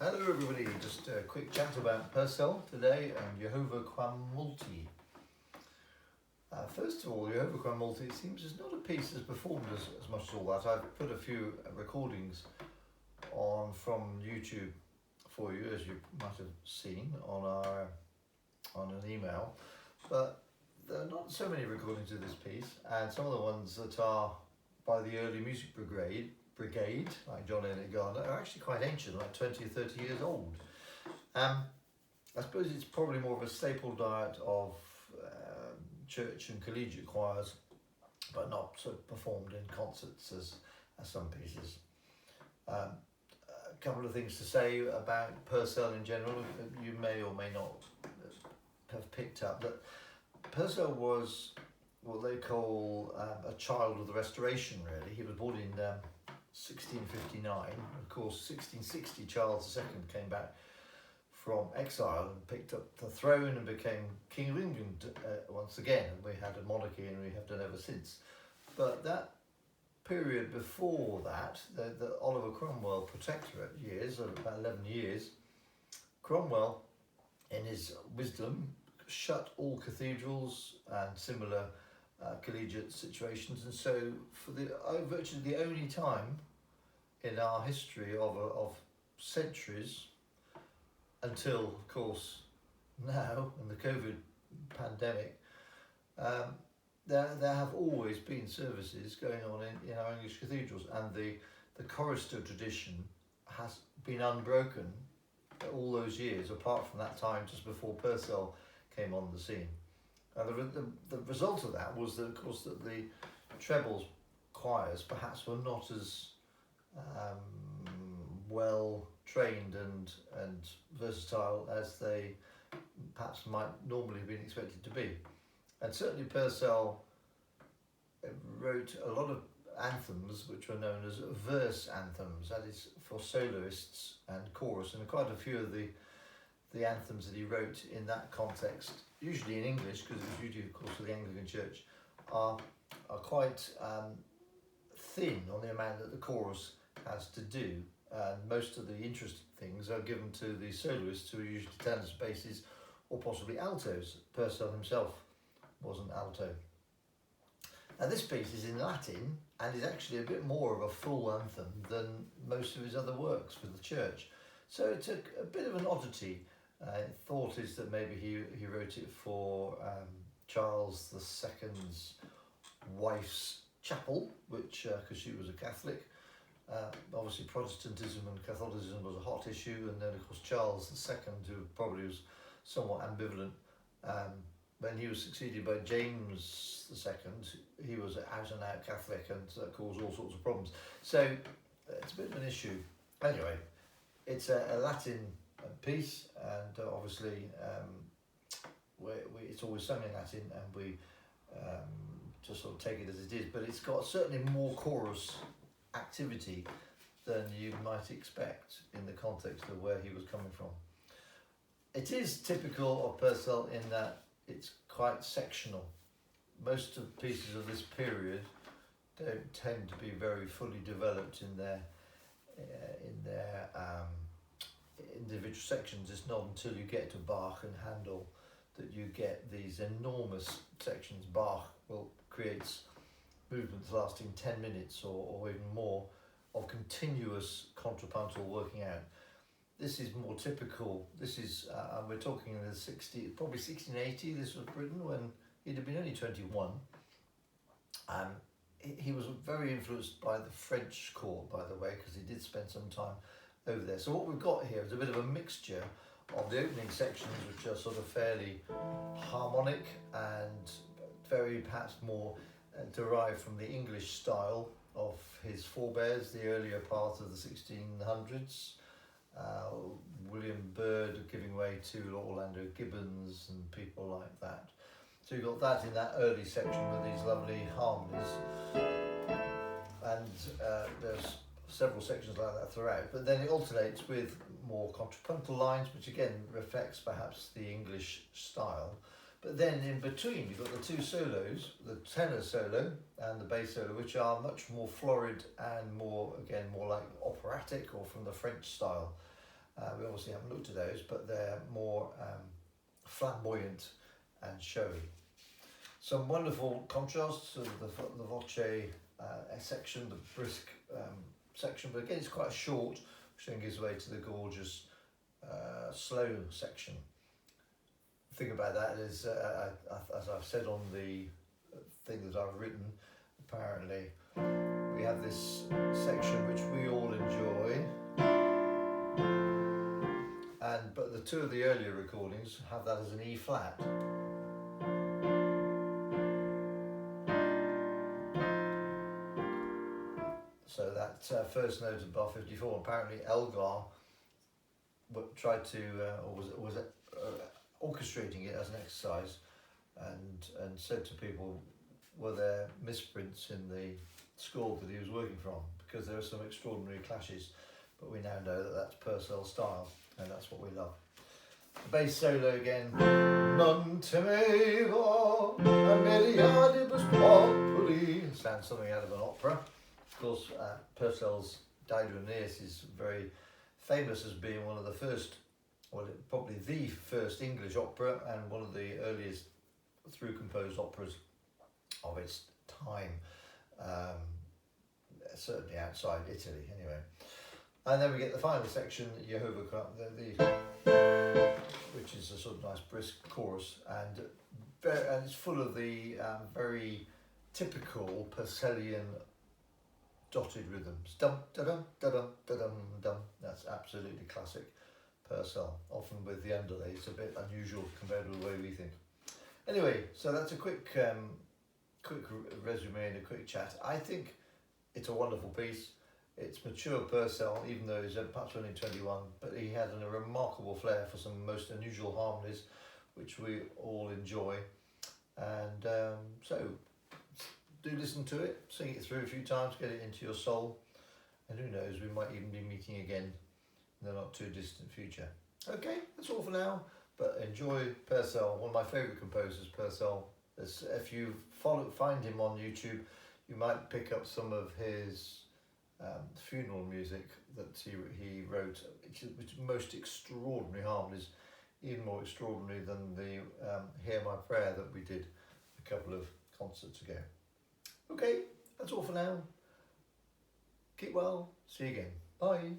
Hello everybody, just a quick chat about Purcell today and Jehova Quam Multi. First of all, Jehova Quam Multi, it seems, is not a piece that's performed as much as all that. I've put a few recordings on from YouTube for you, as you might have seen on an email, but there are not so many recordings of this piece, and some of the ones that are by the early music brigade, like John Enoch Gardner, are actually quite ancient, like 20 or 30 years old. I suppose it's probably more of a staple diet of church and collegiate choirs, but not sort of performed in concerts as some pieces. A couple of things to say about Purcell in general. You may or may not have picked up that Purcell was what they call a child of the Restoration, really. He was born in 1659. Of course, 1660, Charles II came back from exile and picked up the throne and became King of England once again. And we had a monarchy, and we have done ever since. But that period before that, the Oliver Cromwell Protectorate years, of about 11 years, Cromwell, in his wisdom, shut all cathedrals and similar collegiate situations, and so for virtually the only time in our history of centuries, until of course now in the COVID pandemic, there have always been services going on in our English cathedrals, and the chorister tradition has been unbroken all those years, apart from that time just before Purcell came on the scene. And the result of that was that, of course, that the trebles choirs perhaps were not as well trained and versatile as they perhaps might normally have been expected to be. And certainly Purcell wrote a lot of anthems which were known as verse anthems, that is for soloists and chorus, and quite a few of the anthems that he wrote in that context, usually in English, because it was usually, of course, for the Anglican Church, are quite thin on the amount that the chorus has to do. And most of the interesting things are given to the soloists, who are usually tenors, basses, or possibly altos. Purcell himself was an alto. Now this piece is in Latin and is actually a bit more of a full anthem than most of his other works for the church. So it's a bit of an oddity. Thought is that maybe he wrote it for Charles II's wife's chapel, which, because she was a Catholic, obviously Protestantism and Catholicism was a hot issue, and then of course Charles II, who probably was somewhat ambivalent, when he was succeeded by James II, he was out and out Catholic, and caused all sorts of problems. So it's a bit of an issue. Anyway, it's a Latin piece, and obviously it's always sung in Latin, and we just sort of take it as it is, but it's got certainly more chorus activity than you might expect in the context of where he was coming from. It is typical of Purcell in that it's quite sectional. Most of the pieces of this period don't tend to be very fully developed in their individual sections. It's not until you get to Bach and Handel that you get these enormous sections. Bach creates movements lasting 10 minutes or even more of continuous contrapuntal working out. This is more typical. This is, we're talking in the probably 1680, this was written when he'd have been only 21. He was very influenced by the French court, by the way, because he did spend some time over there. So what we've got here is a bit of a mixture of the opening sections, which are sort of fairly harmonic and very perhaps more derived from the English style of his forebears, the earlier part of the 1600s. William Byrd giving way to Orlando Gibbons and people like that. So you've got that in that early section with these lovely harmonies, and there's several sections like that throughout, but then it alternates with more contrapuntal lines, which again reflects perhaps the English style. But then in between you've got the two solos, the tenor solo and the bass solo, which are much more florid and more like operatic, or from the French style. We obviously haven't looked at those, but they're more flamboyant and showy. Some wonderful contrasts to the voce section, the brisk section, but again it's quite short, which then gives way to the gorgeous slow section. The thing about that is, as I've said on the thing that I've written, apparently we have this section which we all enjoy, but the two of the earlier recordings have that as an E flat. So that first note of bar 54, apparently Elgar tried to, or was orchestrating it as an exercise, and said to people, were there misprints in the score that he was working from, because there are some extraordinary clashes, but we now know that that's Purcell style, and that's what we love. The bass solo again. Non temeva a mediadibus populi. Sounds something out of an opera. Of course, Purcell's Dido Aeneas is very famous as being one of the first, well, probably the first English opera, and one of the earliest through composed operas of its time, certainly outside Italy anyway. And then we get the final section, Jehova Quam, which is a sort of nice brisk chorus, and it's full of the very typical Purcellian dotted rhythms. Dum da dum da dum da dum dum. That's absolutely classic Purcell, often with the underlay. It's a bit unusual compared to the way we think. Anyway, so that's a quick resume and a quick chat. I think it's a wonderful piece. It's mature Purcell, even though he's perhaps only 21, but he had a remarkable flair for some most unusual harmonies, which we all enjoy. And so do listen to it, sing it through a few times, get it into your soul, and who knows, we might even be meeting again in the not too distant future. Okay, that's all for now, but enjoy Purcell, one of my favourite composers, Purcell. If you find him on YouTube, you might pick up some of his funeral music that he wrote, which is most extraordinary harmonies, even more extraordinary than the Hear My Prayer that we did a couple of concerts ago. Okay, that's all for now. Keep well, see you again. Bye.